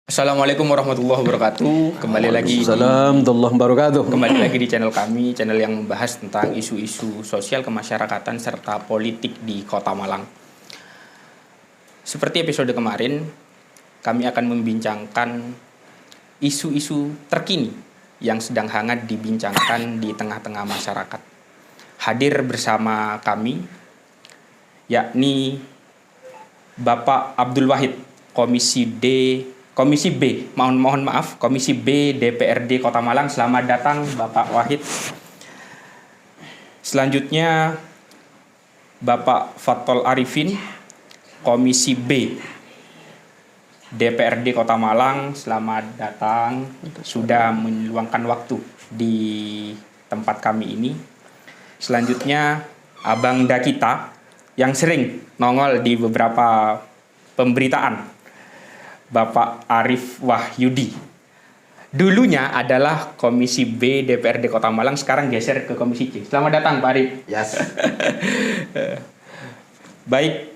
Assalamualaikum warahmatullahi wabarakatuh. Kembali lagi di channel kami, channel yang membahas tentang isu-isu sosial kemasyarakatan serta politik di Kota Malang. Seperti episode kemarin, kami akan membincangkan isu-isu terkini yang sedang hangat dibincangkan di tengah-tengah masyarakat. Hadir bersama kami yakni Bapak Abdul Wahid, Komisi B DPRD Kota Malang. Selamat datang Bapak Wahid. Selanjutnya Bapak Fathol Arifin, Komisi B DPRD Kota Malang. Selamat datang, sudah meluangkan waktu di tempat kami ini. Selanjutnya Abang Dakita yang sering nongol di beberapa pemberitaan, Bapak Arif Wahyudi. Dulunya adalah Komisi B DPRD Kota Malang, sekarang geser ke Komisi C. Selamat datang Pak Arif. Yes. Baik,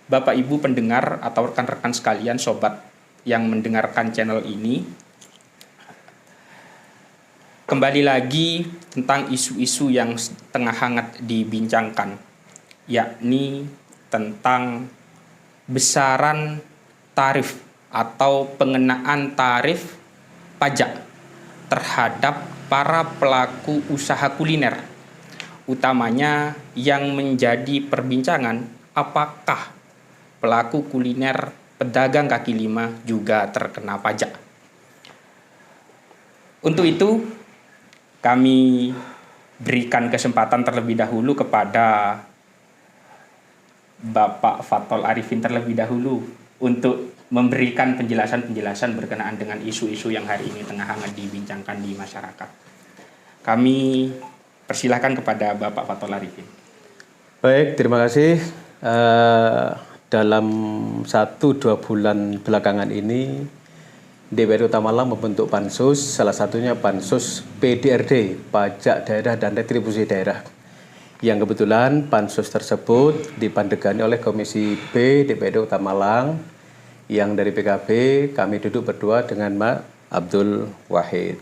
Bapak Ibu pendengar atau rekan-rekan sekalian, sobat yang mendengarkan channel ini, kembali lagi tentang isu-isu yang tengah hangat dibincangkan, yakni tentang besaran tarif atau pengenaan tarif pajak terhadap para pelaku usaha kuliner. Utamanya yang menjadi perbincangan, apakah pelaku kuliner pedagang kaki lima juga terkena pajak. Untuk itu kami berikan kesempatan terlebih dahulu kepada Bapak Fathol Arifin terlebih dahulu untuk memberikan penjelasan-penjelasan berkenaan dengan isu-isu yang hari ini tengah hangat dibincangkan di masyarakat. Kami persilahkan kepada Bapak Fathol Arifin. Baik, terima kasih. Dalam 1-2 bulan belakangan ini, DPRD Kota Malang membentuk pansus, salah satunya pansus PDRD, Pajak Daerah dan Retribusi Daerah. Yang kebetulan pansus tersebut dipandegani oleh Komisi B DPRD Kota Malang, yang dari PKB kami duduk berdua dengan Pak Abdul Wahid.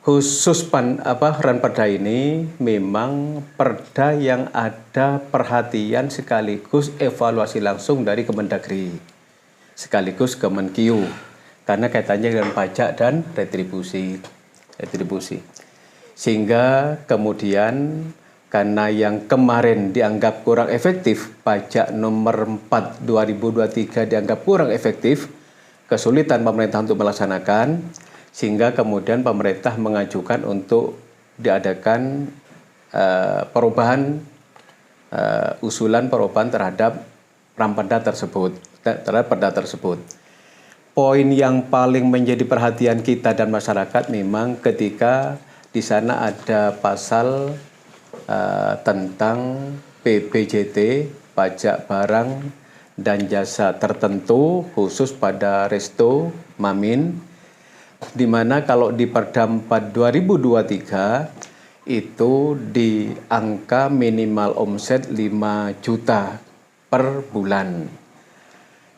Khusus Ranperda ini memang perda yang ada perhatian sekaligus evaluasi langsung dari Kemendagri, sekaligus Kemenkyu, karena kaitannya dengan pajak dan retribusi. Sehingga kemudian karena yang kemarin dianggap kurang efektif, pajak nomor 4 2023 dianggap kurang efektif, kesulitan pemerintah untuk melaksanakan, sehingga kemudian pemerintah mengajukan untuk diadakan usulan perubahan terhadap Ranperda tersebut. Poin yang paling menjadi perhatian kita dan masyarakat memang ketika di sana ada pasal tentang PBJT, pajak barang dan jasa tertentu khusus pada resto, mamin, di mana kalau di Perda 4 2023 itu di angka minimal omset 5 juta per bulan.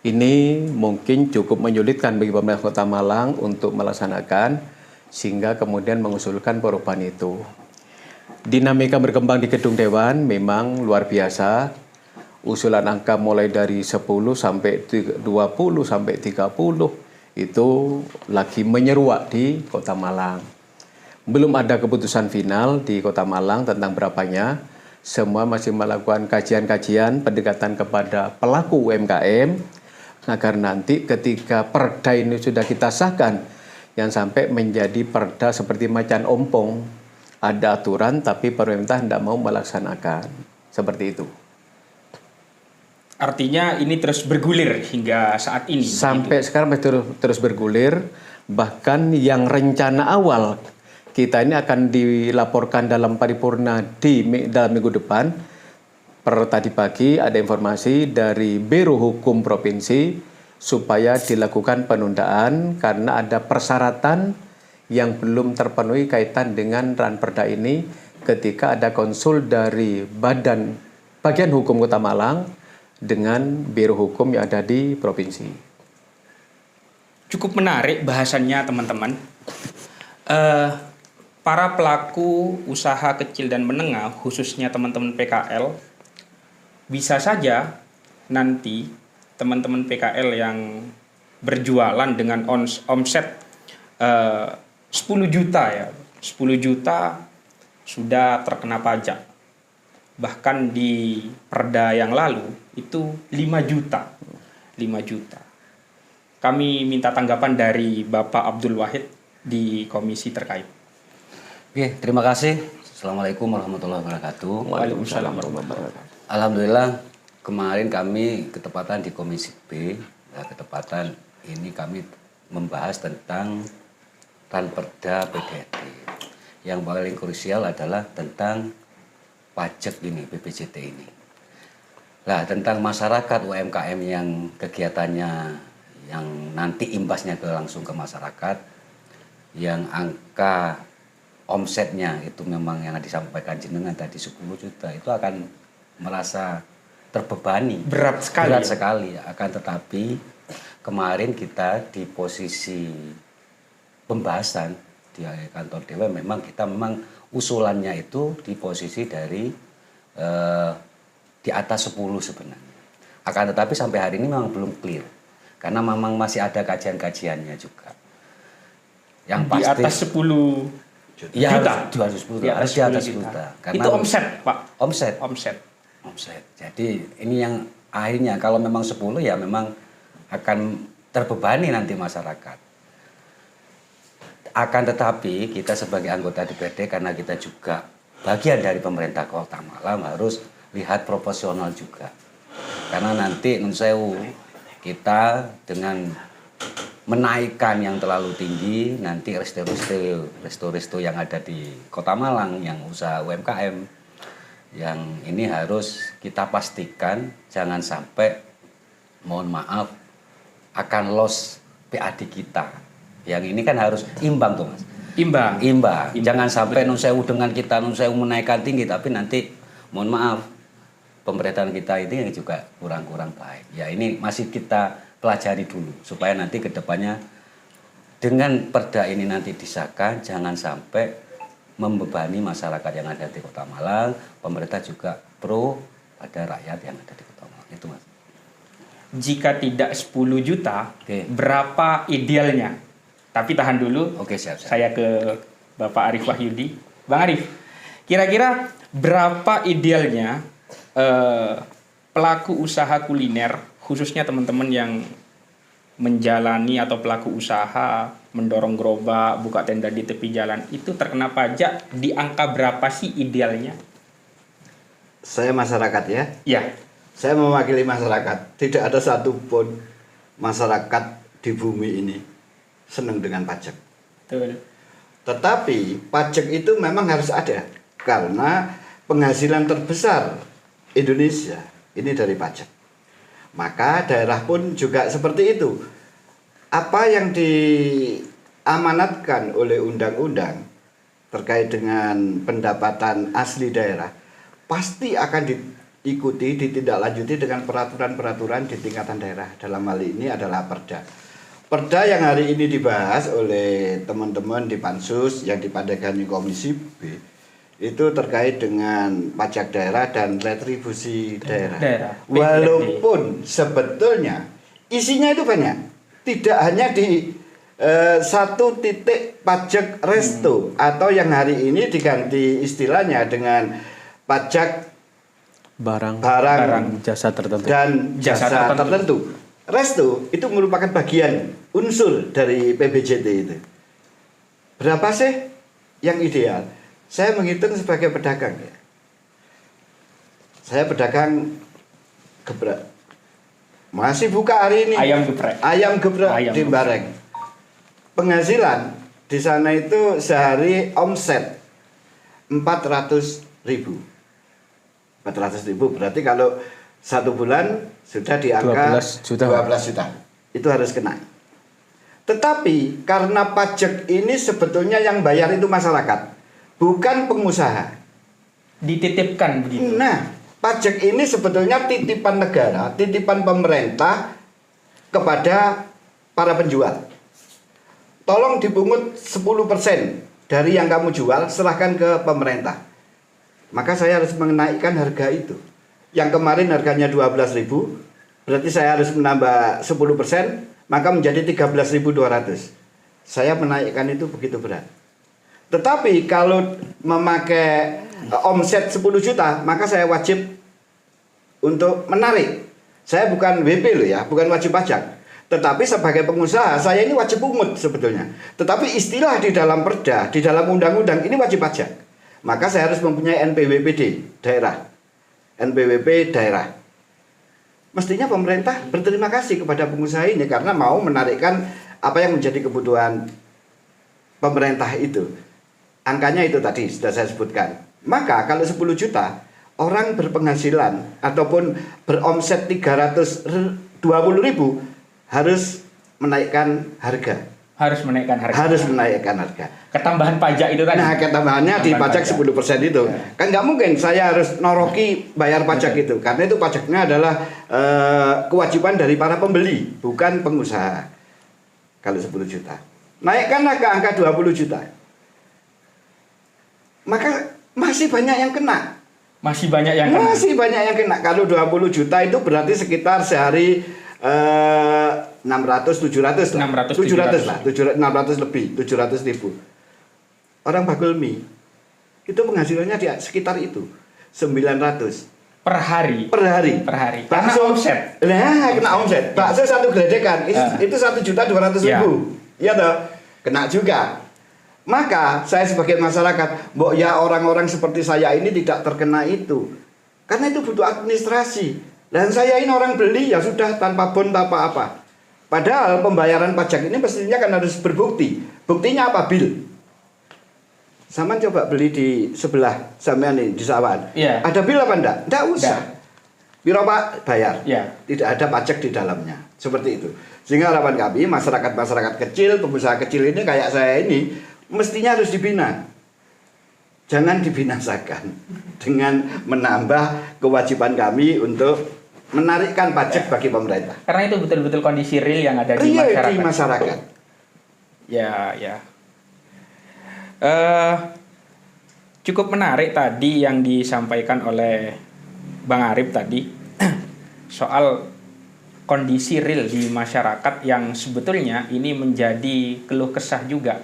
Ini mungkin cukup menyulitkan bagi pemerintah Kota Malang untuk melaksanakan, sehingga kemudian mengusulkan perubahan itu. Dinamika berkembang di Gedung Dewan memang luar biasa. Usulan angka mulai dari 10 sampai 20 sampai 30 itu lagi menyeruak di Kota Malang. Belum ada keputusan final di Kota Malang tentang berapanya. Semua masih melakukan kajian-kajian pendekatan kepada pelaku UMKM agar nanti ketika perda ini sudah kita sahkan, yang sampai menjadi perda seperti macan ompong. Ada aturan tapi pemerintah tidak mau melaksanakan. Seperti itu. Artinya ini terus bergulir hingga saat ini. Sampai sekarang masih terus bergulir. Bahkan yang rencana awal kita ini akan dilaporkan dalam paripurna dalam minggu depan. Per tadi pagi ada informasi dari Biro Hukum Provinsi supaya dilakukan penundaan karena ada persyaratan yang belum terpenuhi kaitan dengan Ranperda ini ketika ada konsul dari bagian hukum Kota Malang dengan Biro Hukum yang ada di provinsi. Cukup menarik bahasannya teman-teman. Para pelaku usaha kecil dan menengah, khususnya teman-teman PKL, bisa saja nanti teman-teman PKL yang berjualan dengan omset 10 juta ya, 10 juta sudah terkena pajak. Bahkan di Perda yang lalu itu 5 juta. 5 juta. Kami minta tanggapan dari Bapak Abdul Wahid di komisi terkait. Oke, terima kasih. Assalamualaikum warahmatullahi wabarakatuh. Waalaikumsalam warahmatullahi wabarakatuh. Alhamdulillah kemarin kami ketepatan di Komisi B, ya, ketepatan ini kami membahas tentang Ranperda PDRT. Yang paling krusial adalah tentang pajak ini, BPJT ini. Nah, tentang masyarakat UMKM yang kegiatannya yang nanti imbasnya langsung ke masyarakat, yang angka omsetnya itu memang yang disampaikan jenengan tadi 10 juta, itu akan merasa terbebani. Berat sekali. Berat sekali. Akan tetapi kemarin kita di posisi pembahasan di kantor Dewan memang kita usulannya itu di posisi dari di atas 10 sebenarnya. Akan tetapi sampai hari ini memang belum clear. Karena memang masih ada kajian-kajiannya juga. Yang Di pasti atas 10 ya, juta. Harus di atas juta. Karena itu omset, Pak. Omset. Omset. Jadi ini yang akhirnya kalau memang 10 ya memang akan terbebani nanti masyarakat. Akan tetapi kita sebagai anggota DPRD karena kita juga bagian dari pemerintah Kota Malang harus lihat proporsional juga. Karena nanti nun sewu kita dengan menaikkan yang terlalu tinggi, nanti resto-resto yang ada di Kota Malang yang usaha UMKM yang ini harus kita pastikan jangan sampai mohon maaf akan loss PAD kita. Yang ini kan harus imbang tuh Mas. Imbang. Jangan sampai nun sewu dengan kita nun sewu menaikkan tinggi tapi nanti mohon maaf pemerintahan kita ini yang juga kurang-kurang baik. Ya ini masih kita pelajari dulu supaya nanti ke depannya dengan perda ini nanti disahkan jangan sampai membebani masyarakat yang ada di Kota Malang. Pemerintah juga pro pada rakyat yang ada di Kota Malang. Itu Mas. Jika tidak 10 juta, Oke. berapa idealnya? Tapi tahan dulu. Oke, siap. Saya ke Bapak Arif Wahyudi. Bang Arif, kira-kira berapa idealnya pelaku usaha kuliner, khususnya teman-teman yang menjalani atau pelaku usaha mendorong gerobak, buka tenda di tepi jalan, itu terkena pajak di angka berapa sih idealnya? Saya masyarakat ya. Ya. Saya mewakili masyarakat. Tidak ada satupun masyarakat di bumi ini senang dengan pajak. Betul. Tetapi pajak itu memang harus ada karena penghasilan terbesar Indonesia ini dari pajak. Maka daerah pun juga seperti itu. Apa yang diamanatkan oleh undang-undang terkait dengan pendapatan asli daerah pasti akan diikuti, ditindaklanjuti dengan peraturan-peraturan di tingkatan daerah. Dalam hal ini adalah Perda. Perda yang hari ini dibahas oleh teman-teman di Pansus yang dipandangkan di Komisi B itu terkait dengan pajak daerah dan retribusi daerah. Walaupun sebetulnya isinya itu banyak, tidak hanya di satu titik pajak resto atau yang hari ini diganti istilahnya dengan pajak Barang jasa tertentu dan jasa tertentu. Resto itu merupakan bagian unsur dari PBJT itu. Berapa sih yang ideal? Saya menghitung sebagai pedagang ya. Saya pedagang geprek. Masih buka hari ini. Ayam geprek. Ayam geprek di Bareng. Penghasilan di sana itu sehari omset 400.000. 400.000 berarti kalau satu bulan sudah di angka 12 juta. 12 juta. Itu harus kena. Tetapi karena pajak ini sebetulnya yang bayar itu masyarakat, bukan pengusaha. Dititipkan begitu. Nah, pajak ini sebetulnya titipan negara, titipan pemerintah kepada para penjual. Tolong dipungut 10% dari yang kamu jual, serahkan ke pemerintah. Maka saya harus menaikkan harga itu. Yang kemarin harganya 12.000, berarti saya harus menambah 10%, maka menjadi 13.200. Saya menaikkan itu begitu berat. Tetapi kalau memakai omset 10 juta, maka saya wajib untuk menarik. Saya bukan WP loh ya, bukan wajib pajak. Tetapi sebagai pengusaha, saya ini wajib pungut sebetulnya. Tetapi istilah di dalam perda, di dalam undang-undang ini wajib pajak. Maka saya harus mempunyai NPWPD daerah. NPWP daerah. Mestinya pemerintah berterima kasih kepada pengusaha ini karena mau menarikkan apa yang menjadi kebutuhan pemerintah itu. Angkanya itu tadi sudah saya sebutkan. Maka kalau 10 juta, orang berpenghasilan ataupun beromset 320.000 harus menaikkan harga. Harus menaikkan harga. Harus menaikkan harga. Ketambahan pajak itu tadi. Nah, ketambahannya di pajak 10% itu. Ya. Kan nggak mungkin saya harus noroki bayar pajak itu. Karena itu pajaknya adalah kewajiban dari para pembeli, bukan pengusaha. Kalau 10 juta. Naikkanlah ke angka 20 juta. Maka masih banyak yang kena. Masih banyak yang kena. Masih banyak yang kena. Kalau 20 juta itu berarti sekitar sehari 600, 700 lah. 700 lah, 600 lebih, 700.000. Orang bakul mie itu penghasilannya di sekitar itu 900 Per hari. per hari. Per hari. Karena Bakso, omset. nah kena omset. Bakso satu geledekan itu 1.200.000. Iya toh, kena juga. Maka saya sebagai masyarakat, mbok ya orang-orang seperti saya ini tidak terkena itu. Karena itu butuh administrasi. Dan saya ini orang beli ya sudah tanpa bon tanpa apa. Padahal pembayaran pajak ini mestinya kan harus berbukti. Buktinya apa? Bil. Saman coba beli di sebelah sampean ini di Sawan. Iya. Ada bil apa enggak? Enggak usah. Biro Pak bayar. Iya. Tidak ada pajak di dalamnya. Seperti itu. Sehingga harapan kami masyarakat-masyarakat kecil, pengusaha kecil ini kayak saya ini mestinya harus dibina. Jangan dibinasakan dengan menambah kewajiban kami untuk menarikkan pajak bagi pemerintah. Karena itu betul-betul kondisi real yang ada di masyarakat. Di masyarakat. Ya. Cukup menarik tadi yang disampaikan oleh Bang Arif tadi soal kondisi real di masyarakat yang sebetulnya ini menjadi keluh kesah juga.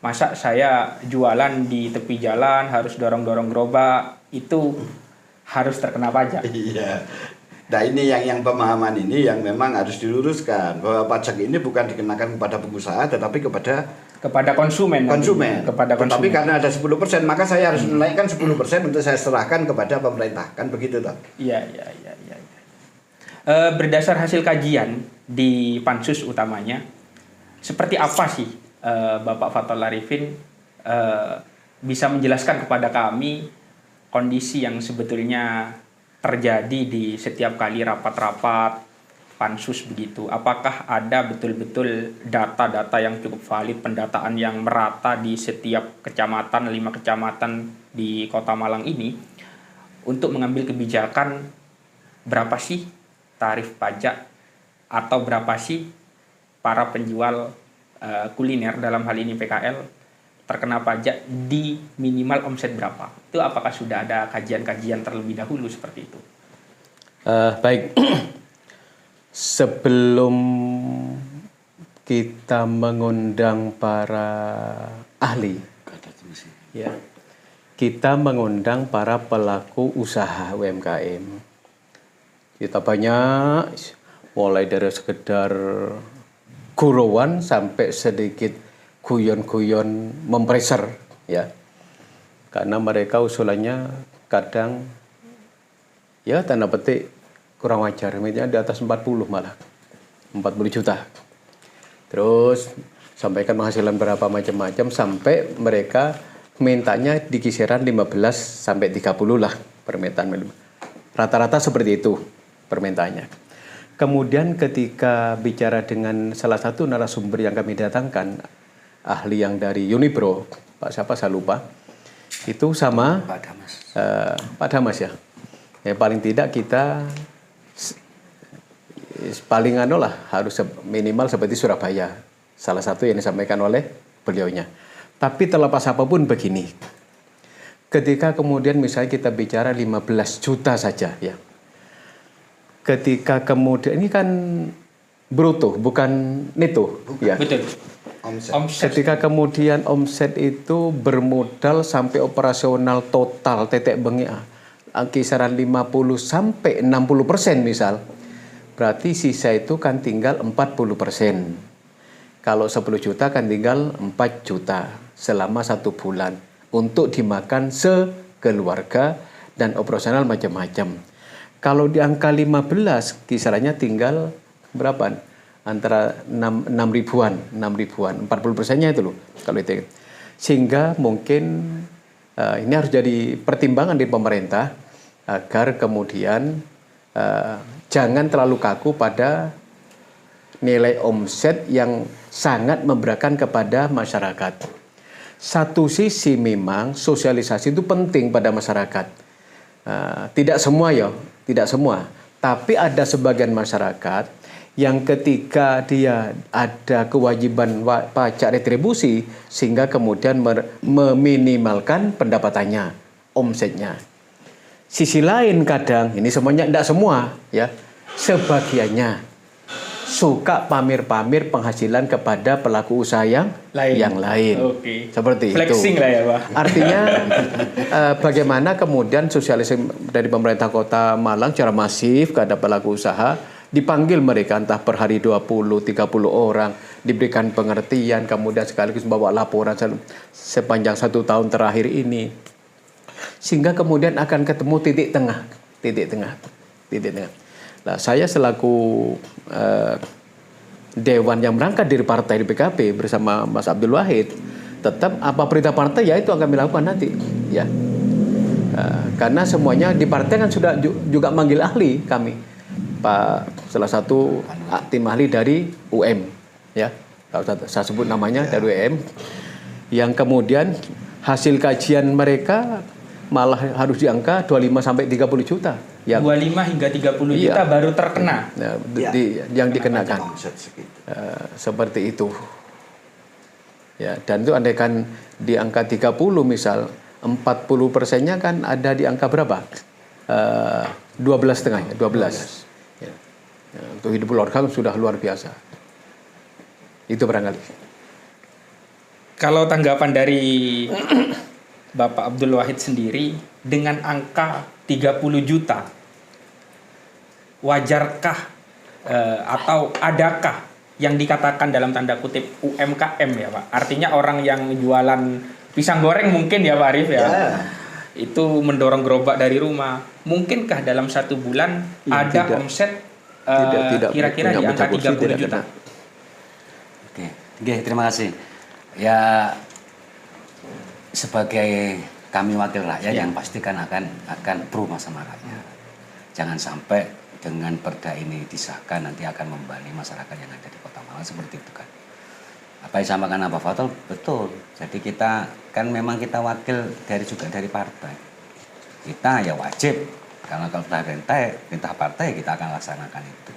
Masa saya jualan di tepi jalan harus dorong-dorong gerobak, itu harus terkena pajak. Iya. Nah ini yang pemahaman ini yang memang harus diluruskan bahwa pajak ini bukan dikenakan kepada pengusaha tetapi kepada konsumen. Kepada konsumen. Tapi karena ada 10% maka saya harus menaikkan 10% untuk saya serahkan kepada pemerintah. Kan begitu toh? Iya. Berdasar hasil kajian di Pansus utamanya, seperti apa sih Bapak Fathul Arifin bisa menjelaskan kepada kami kondisi yang sebetulnya terjadi di setiap kali rapat-rapat Pansus begitu? Apakah ada betul-betul data-data yang cukup valid, pendataan yang merata di setiap kecamatan, 5 kecamatan di Kota Malang ini untuk mengambil kebijakan berapa sih tarif pajak atau berapa sih para penjual kuliner dalam hal ini PKL terkena pajak di minimal omset berapa? Itu apakah sudah ada kajian-kajian terlebih dahulu seperti itu? Baik, sebelum kita mengundang para ahli, ya, kita mengundang para pelaku usaha UMKM. Kita banyak, mulai dari sekedar gurauan sampai sedikit guyon-guyon mempreser, ya, karena mereka usulannya kadang ya tanda petik kurang wajar, misalnya di atas 40 malah 40 juta, terus sampaikan penghasilan berapa macam-macam sampai mereka mintanya di kisaran 15 sampai 30 lah permintaan, rata-rata seperti itu permintaannya. Kemudian ketika bicara dengan salah satu narasumber yang kami datangkan, ahli yang dari Unibro, Pak siapa saya lupa, itu sama Pak Damas. Pak Damas ya. Ya paling tidak kita paling harus minimal seperti Surabaya. Salah satu yang disampaikan oleh beliaunya. Tapi terlepas apapun begini. Ketika kemudian misalnya kita bicara 15 juta saja ya. Ketika kemudian ini kan bruto bukan neto ya. Betul. Omset. Ketika kemudian omset itu bermodal sampai operasional total tetek bengi kisaran 50 sampai 60% misal. Berarti sisa itu kan tinggal 40%. Kalau 10 juta kan tinggal 4 juta selama 1 bulan untuk dimakan sekeluarga dan operasional macam-macam. Kalau di angka 15 kisarannya tinggal berapa? Antara 6 ribuan, 40%-nya itu loh kalau itu. Sehingga mungkin ini harus jadi pertimbangan di pemerintah agar kemudian jangan terlalu kaku pada nilai omset yang sangat memberatkan kepada masyarakat. Satu sisi memang sosialisasi itu penting pada masyarakat. Tidak semua ya, tidak semua. Tapi ada sebagian masyarakat yang ketika dia ada kewajiban pajak retribusi sehingga kemudian meminimalkan pendapatannya, omsetnya. Sisi lain kadang, ini semuanya tidak semua ya, sebagiannya suka pamer-pamer penghasilan kepada pelaku usaha yang lain. Oke. Seperti Flexing itu. lah ya, Pak. Artinya bagaimana kemudian sosialisasi dari pemerintah Kota Malang secara masif kepada pelaku usaha, dipanggil mereka entah per hari 20, 30 orang, diberikan pengertian, kemudian sekaligus membawa laporan sepanjang 1 tahun terakhir ini. Sehingga kemudian akan ketemu titik tengah. Nah, saya selaku dewan yang berangkat dari partai di PKB bersama Mas Abdul Wahid, tetap apa perintah partai ya itu akan kami lakukan nanti, ya. Karena semuanya di partai kan sudah juga manggil ahli kami, Pak salah satu tim ahli dari UM, ya. Kalau saya sebut namanya dari UM, yang kemudian hasil kajian mereka malah harus di angka 25 sampai 30 juta. Yang 25 hingga 30 juta baru terkena. Yang dikenakan. Seperti itu. Ya, dan itu andaikan di angka 30 misal, 40%-nya kan ada di angka berapa? 12,5 ya, 12. Ya. Ya, untuk hidup keluarga sudah luar biasa. Itu barangkali. Kalau tanggapan dari Bapak Abdul Wahid sendiri dengan angka 30 juta, wajarkah atau adakah yang dikatakan dalam tanda kutip UMKM ya Pak? Artinya orang yang jualan pisang goreng mungkin ya Pak Arif ya, itu mendorong gerobak dari rumah. Mungkinkah dalam 1 bulan ada tidak, omset kira-kira di angka 30 juta? Oke, terima kasih. Ya, sebagai kami wakil rakyat yang pastikan akan pro sama rakyat. Jangan sampai dengan perda ini disahkan nanti akan membebani masyarakat yang ada di Kota Malang seperti itu kan. Apa yang disampaikan Pak Fatul betul. Jadi kita kan memang kita wakil juga dari partai. Kita ya wajib karena kalau perintah partai kita akan laksanakan itu.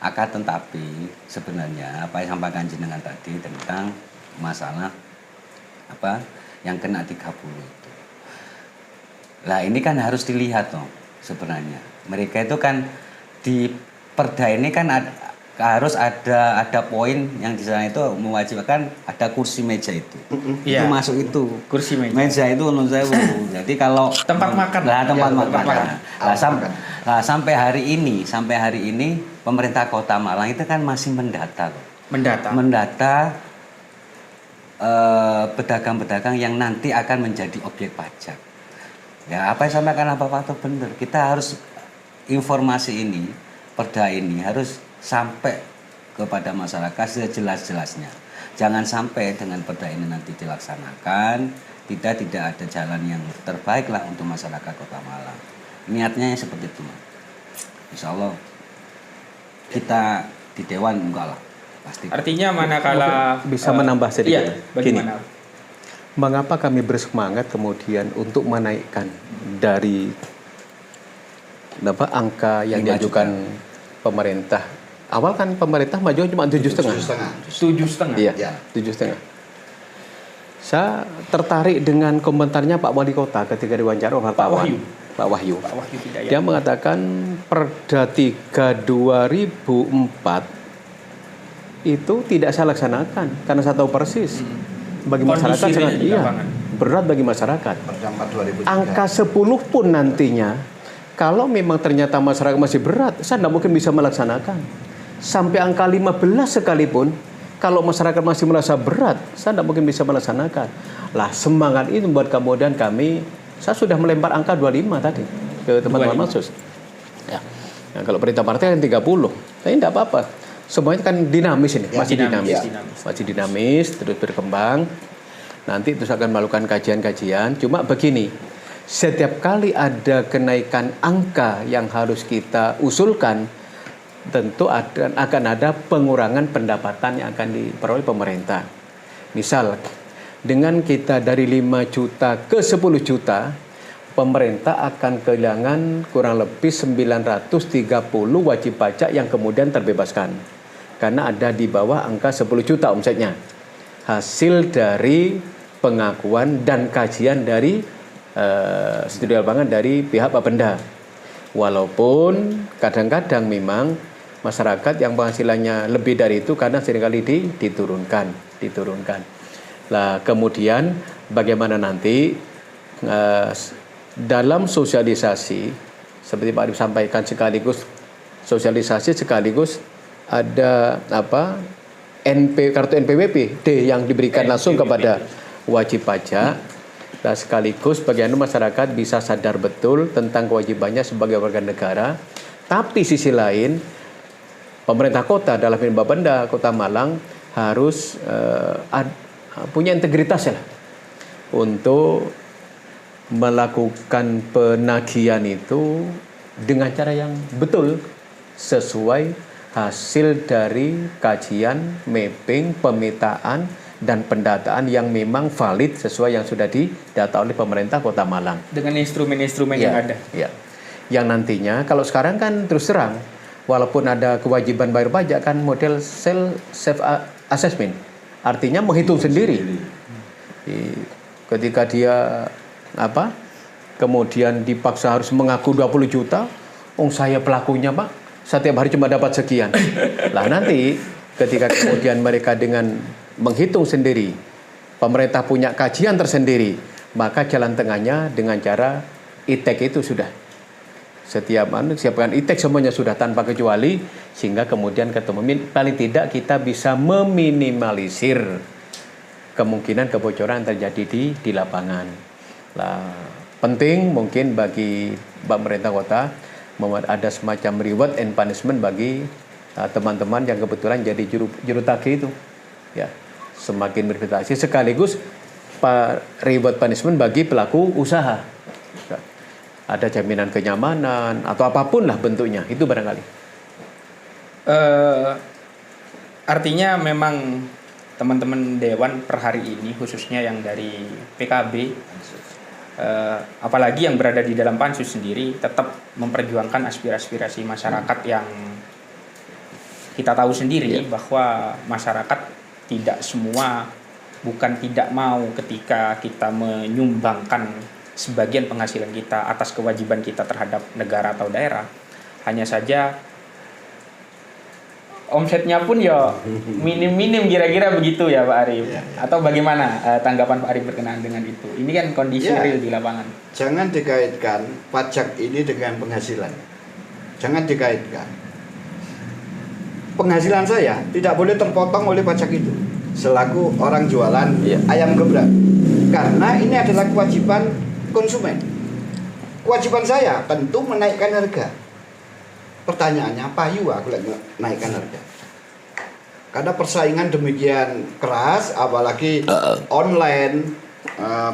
Akan tetapi sebenarnya apa yang disampaikan jenengan tadi tentang masalah apa yang kena 30 itu. Lah ini kan harus dilihat toh sebenarnya. Mereka itu kan di perda ini kan harus ada poin yang di sana itu mewajibkan ada kursi meja itu. Itu masuk itu. Kursi meja. Meja itu menurut saya. Jadi kalau tempat makan. Tempat makan. Nah, sampai hari ini pemerintah Kota Malang itu kan masih mendata. Mendata pedagang-pedagang yang nanti akan menjadi objek pajak. Ya, apa yang sampaikan Pak Fatul benar. Kita harus informasi ini, perda ini harus sampai kepada masyarakat sejelas-jelasnya. Jangan sampai dengan perda ini nanti dilaksanakan, tidak ada jalan yang terbaik lah untuk masyarakat Kota Malang. Niatnya seperti itu. Insya Allah kita di dewan enggak lah, pasti. Artinya manakala Bisa menambah sedikit. Iya, bagaimana? Mengapa kami bersemangat kemudian untuk menaikkan dari angka yang 5 diajukan pemerintah? Awal kan pemerintah maju cuma 7,5. 7,5. Iya, Ya. 7,5. Saya tertarik dengan komentarnya Pak Wali Kota ketika diwawancara wartawan. Wahyu. Pak Wahyu. Pak Wahyu Hidayat. Dia mengatakan Perda 3 2004 itu tidak saya laksanakan karena saya tahu persis bagi Kondisi masyarakat real sangat di iya, lapangan. berat bagi masyarakat. Perda 4 2003. Angka 10 pun nantinya kalau memang ternyata masyarakat masih berat, saya tidak mungkin bisa melaksanakan. Sampai angka 15 sekalipun kalau masyarakat masih merasa berat, saya tidak mungkin bisa melaksanakan. Lah semangat itu membuat kemudian saya sudah melempar angka 25 tadi ke teman-teman Mansus. Ya. Nah, kalau perintah partai kan 30. Tapi tidak apa-apa. Semuanya kan dinamis ini, Ya, masih dinamis. dinamis. Masih dinamis, terus berkembang. Nanti terus akan melakukan kajian-kajian. Cuma begini, setiap kali ada kenaikan angka yang harus kita usulkan, tentu akan ada pengurangan pendapatan yang akan diperoleh pemerintah. Misal, dengan kita dari 5 juta ke 10 juta, pemerintah akan kehilangan kurang lebih 930 wajib pajak yang kemudian terbebaskan. Karena ada di bawah angka 10 juta omsetnya. Hasil dari pengakuan dan kajian dari studi lapangan dari pihak Bapenda. Walaupun kadang-kadang memang masyarakat yang penghasilannya lebih dari itu karena seringkali diturunkan. Lah kemudian bagaimana nanti dalam sosialisasi seperti Pak Arif sampaikan sekaligus sosialisasi sekaligus ada kartu NPWP D yang diberikan langsung kepada wajib pajak. Dan sekaligus bagaimana masyarakat bisa sadar betul tentang kewajibannya sebagai warga negara. Tapi sisi lain pemerintah kota dalam ini Bapenda Kota Malang harus punya integritas ya untuk melakukan penagihan itu dengan cara yang betul sesuai hasil dari kajian, mapping, pemetaan dan pendataan yang memang valid sesuai yang sudah didata oleh pemerintah Kota Malang Dengan instrumen-instrumen yang ada. ya. Yang nantinya kalau sekarang kan terus terang walaupun ada kewajiban bayar pajak kan model self assessment, artinya menghitung sendiri. Ketika dia kemudian dipaksa harus mengaku 20 juta, saya pelakunya Pak, setiap hari cuma dapat sekian. Lah nanti ketika kemudian mereka dengan menghitung sendiri, pemerintah punya kajian tersendiri, maka jalan tengahnya dengan cara e-tag itu sudah. Siapkan e-tag semuanya sudah tanpa kecuali, sehingga kemudian ketemu paling tidak kita bisa meminimalisir kemungkinan kebocoran terjadi di lapangan. Lah penting mungkin bagi pemerintah kota ada semacam reward and punishment bagi teman-teman yang kebetulan jadi juru tagih itu. Ya, semakin berprestasi sekaligus reward punishment bagi pelaku usaha. Ada jaminan kenyamanan atau apapun lah bentuknya, itu barangkali. Artinya memang teman-teman Dewan per hari ini khususnya yang dari PKB apalagi yang berada di dalam pansus sendiri tetap memperjuangkan aspirasi masyarakat yang kita tahu sendiri bahwa masyarakat tidak semua bukan tidak mau ketika kita menyumbangkan sebagian penghasilan kita atas kewajiban kita terhadap negara atau daerah. Hanya saja omsetnya pun ya minim-minim kira-kira begitu ya Pak Arif. Atau bagaimana tanggapan Pak Arif berkenaan dengan itu? Ini kan kondisi real di lapangan. Jangan dikaitkan pajak ini dengan penghasilan. Jangan dikaitkan. Penghasilan saya tidak boleh terpotong oleh pajak itu selaku orang jualan ayam geprek. Karena ini adalah kewajiban konsumen. Kewajiban saya tentu menaikkan harga. Pertanyaannya, payu aku lagi naikkan harga. Karena persaingan demikian keras, apalagi online,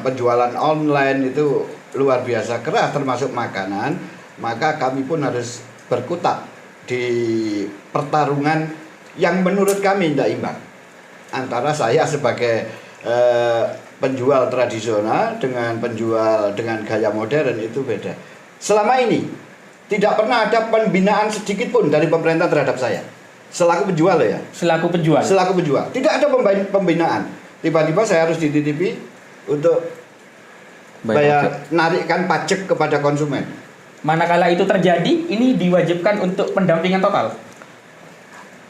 penjualan online itu luar biasa keras, termasuk makanan, maka kami pun harus berkutat di pertarungan yang menurut kami tidak imbang antara saya sebagai penjual tradisional dengan penjual dengan gaya modern, itu beda. Selama ini tidak pernah ada pembinaan sedikit pun dari pemerintah terhadap saya selaku penjual ya. Selaku penjual. Selaku penjual tidak ada pembinaan. Tiba-tiba saya harus dititipi untuk bayar narikkan pajak kepada konsumen. Manakala itu terjadi, ini diwajibkan untuk pendampingan total.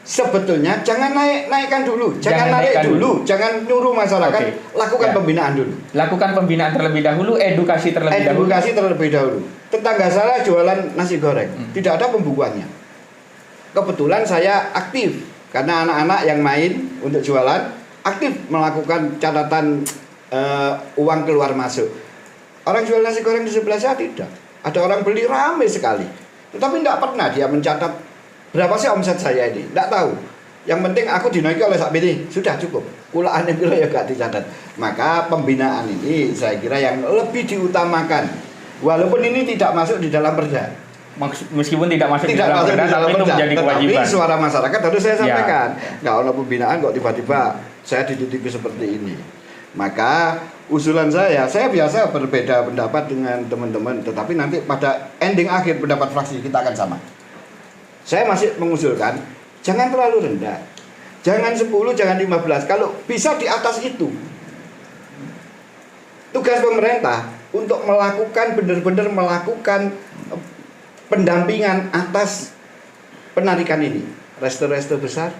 Sebetulnya jangan naikkan dulu, jangan narik dulu, jangan nyuruh masyarakat, lakukan pembinaan dulu. Lakukan pembinaan terlebih dahulu, edukasi terlebih dahulu. Tetangga saya jualan nasi goreng, tidak ada pembukuannya. Kebetulan saya aktif karena anak-anak yang main untuk jualan aktif melakukan catatan uang keluar masuk. Orang jual nasi goreng di sebelah saya tidak. Ada orang beli ramai sekali, tetapi tidak pernah dia mencatat berapa sih omset saya ini. Tidak tahu. Yang penting aku dinaiki oleh sak ini sudah cukup. Kulaan yang ya gak dicatat. Maka pembinaan ini saya kira yang lebih diutamakan. Walaupun ini tidak masuk di dalam perda. Meskipun tidak masuk di dalam perda, tapi itu menjadi kewajiban. Tetapi suara masyarakat harus saya sampaikan. Nggak ada pembinaan kok tiba-tiba saya dititipi seperti ini. Maka usulan saya biasa berbeda pendapat dengan teman-teman, tetapi nanti pada ending akhir pendapat fraksi kita akan sama. Saya masih mengusulkan jangan terlalu rendah, jangan 10, jangan 15, kalau bisa di atas itu. Tugas pemerintah untuk melakukan benar-benar melakukan pendampingan atas penarikan ini. Resto-resto besar,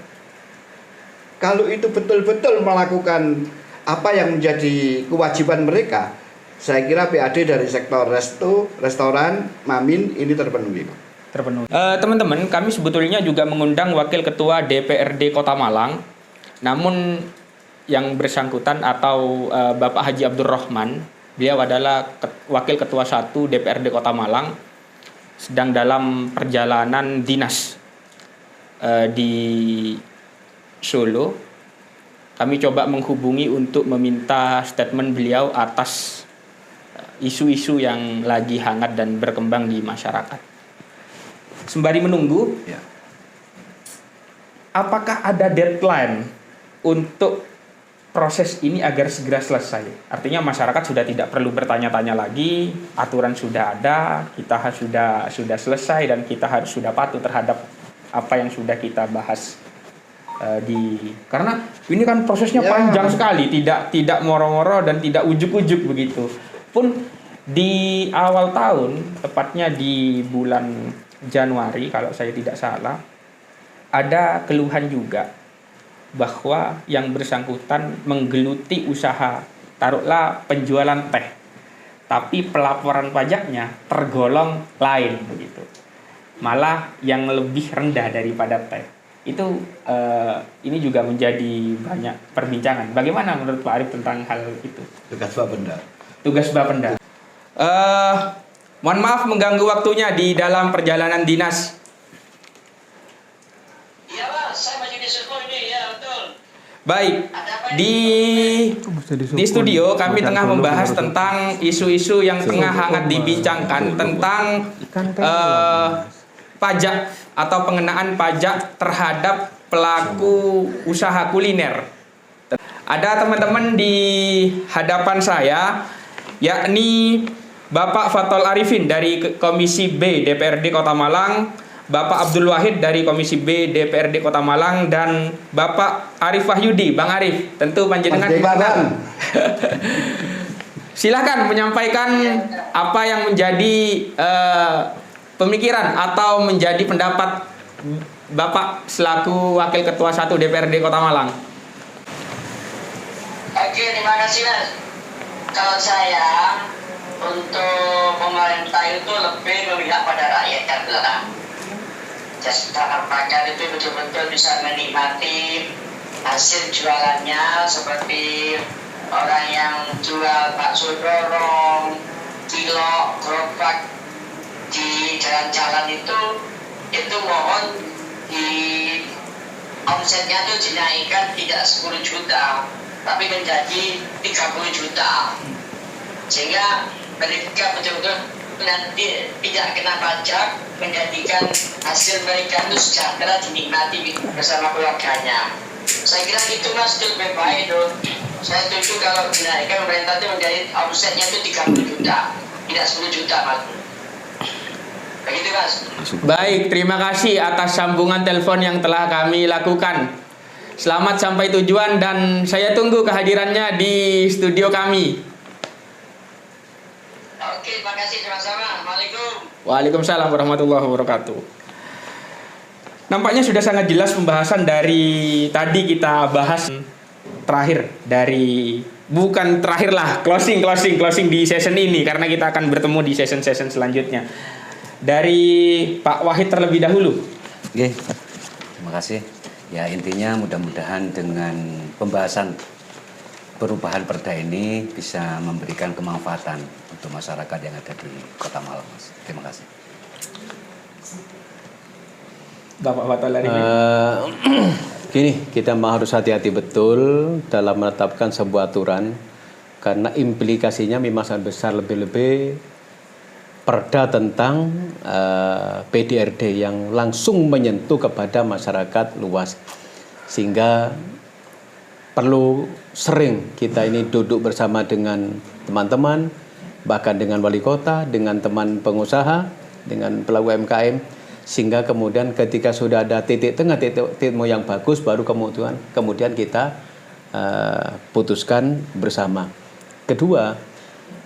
kalau itu betul-betul melakukan apa yang menjadi kewajiban mereka, saya kira PAD dari sektor restoran, mamin ini terpenuhi. Teman-teman, kami sebetulnya juga mengundang Wakil Ketua DPRD Kota Malang. Namun yang bersangkutan atau Bapak Haji Abdul Rahman, beliau adalah Wakil Ketua 1 DPRD Kota Malang, sedang dalam perjalanan dinas di Solo. Kami coba menghubungi untuk meminta statement beliau atas isu-isu yang lagi hangat dan berkembang di masyarakat. Sembari menunggu, apakah ada deadline untuk proses ini agar segera selesai? Artinya masyarakat sudah tidak perlu bertanya-tanya lagi, aturan sudah ada, kita sudah selesai dan kita harus sudah patuh terhadap apa yang sudah kita bahas. Karena ini kan prosesnya panjang sekali, tidak moro-moro dan tidak ujuk-ujuk begitu. Pun di awal tahun, tepatnya di bulan Januari kalau saya tidak salah, ada keluhan juga bahwa yang bersangkutan menggeluti usaha, taruhlah penjualan teh, tapi pelaporan pajaknya tergolong lain begitu. Malah yang lebih rendah daripada teh. Itu ini juga menjadi banyak perbincangan. Bagaimana menurut Pak Arif tentang hal itu? Tugas Bapenda. Mohon maaf mengganggu waktunya di dalam perjalanan dinas. Iya Mas, saya masih di Suko ini, ya betul. Baik, di studio kami tengah membahas tentang isu-isu yang tengah hangat dibincangkan tentang pajak atau pengenaan pajak terhadap pelaku usaha kuliner. Ada teman-teman di hadapan saya, yakni Bapak Fathol Arifin dari Komisi B DPRD Kota Malang, Bapak Abdul Wahid dari Komisi B DPRD Kota Malang, dan Bapak Arif Wahyudi. Bang Arif, tentu panjenengan dikenal. Silakan menyampaikan apa yang menjadi pemikiran atau menjadi pendapat Bapak selaku Wakil Ketua 1 DPRD Kota Malang. Oke, terima kasih Mas. Kalau saya untuk pemerintah itu lebih memihak pada rakyat yang belakang. Jasa pajak itu betul-betul bisa menikmati hasil jualannya, seperti orang yang jual bakso dorong, cilok, gerobak di jalan-jalan itu mohon di omsetnya itu dinaikkan tidak 10 juta tapi menjadi 30 juta, sehingga mereka betul-betul nanti tidak kena pajak, menjadikan hasil mereka itu sejahtera dinikmati bersama keluarganya. Saya kira itu Mas itu lebih baik dong. Saya setuju kalau dinaikkan pemerintah itu menjadi omsetnya itu 30 juta, tidak 10 juta Mas. Begitu Mas. Baik, terima kasih atas sambungan telepon yang telah kami lakukan. Selamat sampai tujuan dan saya tunggu kehadirannya di studio kami. Oke, terima kasih sama-sama. Assalamualaikum. Waalaikumsalam warahmatullahi wabarakatuh. Nampaknya sudah sangat jelas pembahasan dari tadi kita bahas terakhir dari bukan terakhir lah, closing di session ini karena kita akan bertemu di session selanjutnya. Dari Pak Wahid terlebih dahulu. Oke, terima kasih. Ya intinya mudah-mudahan dengan pembahasan perubahan perda ini bisa memberikan kemanfaatan untuk masyarakat yang ada di Kota Malang, Mas. Terima kasih. Bapak Fathul Arifin. Gini, kita harus hati-hati betul dalam menetapkan sebuah aturan karena implikasinya memang sangat besar, lebih-lebih perda tentang PDRD yang langsung menyentuh kepada masyarakat luas, sehingga perlu sering kita ini duduk bersama dengan teman-teman, bahkan dengan wali kota, dengan teman pengusaha, dengan pelaku UMKM, sehingga kemudian ketika sudah ada titik tengah, titik temu yang bagus, baru kemudian kita putuskan bersama. Kedua,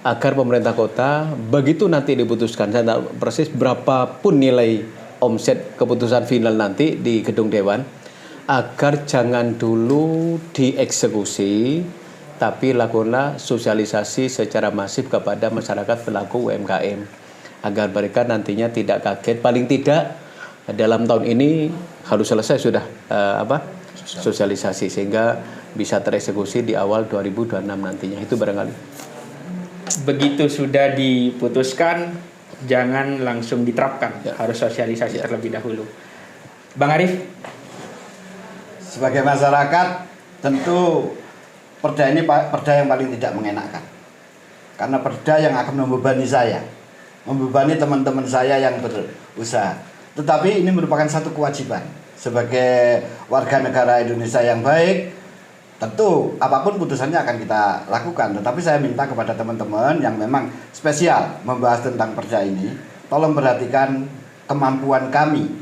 agar pemerintah kota begitu nanti diputuskan, saya tahu persis berapapun nilai omset keputusan final nanti di gedung dewan, agar jangan dulu dieksekusi, tapi lakukanlah sosialisasi secara masif kepada masyarakat pelaku UMKM agar mereka nantinya tidak kaget. Paling tidak dalam tahun ini harus selesai sudah sosialisasi sehingga bisa tereksekusi di awal 2026 nantinya. Itu barangkali. Begitu sudah diputuskan, jangan langsung diterapkan, harus sosialisasi terlebih dahulu. Bang Arif. Sebagai masyarakat tentu perda ini perda yang paling tidak mengenakan, karena perda yang akan membebani saya, membebani teman-teman saya yang berusaha. Tetapi ini merupakan satu kewajiban sebagai warga negara Indonesia yang baik. Tentu apapun putusannya akan kita lakukan. Tetapi saya minta kepada teman-teman yang memang spesial membahas tentang perda ini, tolong perhatikan kemampuan kami.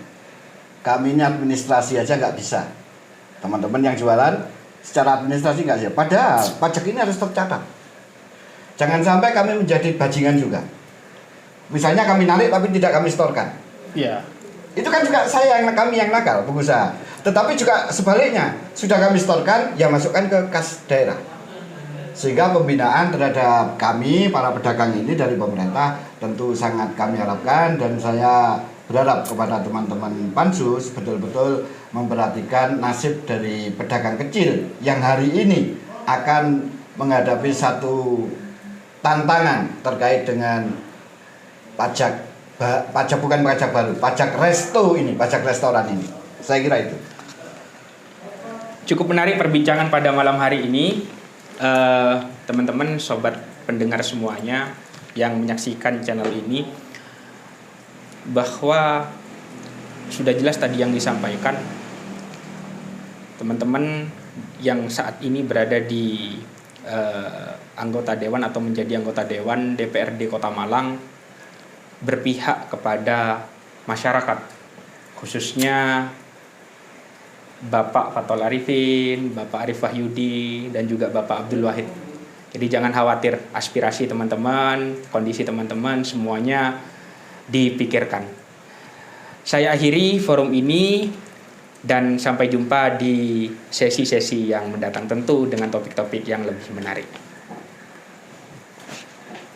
Kami ini administrasi aja nggak bisa. Teman-teman yang jualan secara administrasi nggak bisa. Padahal pajak ini harus tercatat. Jangan sampai kami menjadi bajingan juga. Misalnya kami narik tapi tidak kami setorkan. Iya. Itu kan juga kami yang nakal, pengusaha. Tetapi juga sebaliknya, sudah kami setorkan, ya masukkan ke kas daerah. Sehingga pembinaan terhadap kami, para pedagang ini dari pemerintah, tentu sangat kami harapkan. Dan saya berharap kepada teman-teman Pansus betul-betul memperhatikan nasib dari pedagang kecil yang hari ini akan menghadapi satu tantangan terkait dengan pajak bukan pajak baru, pajak restoran ini. Saya kira itu. Cukup menarik perbincangan pada malam hari ini, teman-teman, sobat pendengar semuanya yang menyaksikan channel ini, bahwa sudah jelas tadi yang disampaikan. Teman-teman yang saat ini berada di anggota dewan atau menjadi anggota dewan DPRD Kota Malang berpihak kepada masyarakat, khususnya Bapak Fathul Arifin, Bapak Arif Wahyudi, dan juga Bapak Abdul Wahid. Jadi jangan khawatir, aspirasi teman-teman, kondisi teman-teman semuanya dipikirkan. Saya akhiri forum ini dan sampai jumpa di sesi-sesi yang mendatang, tentu dengan topik-topik yang lebih menarik.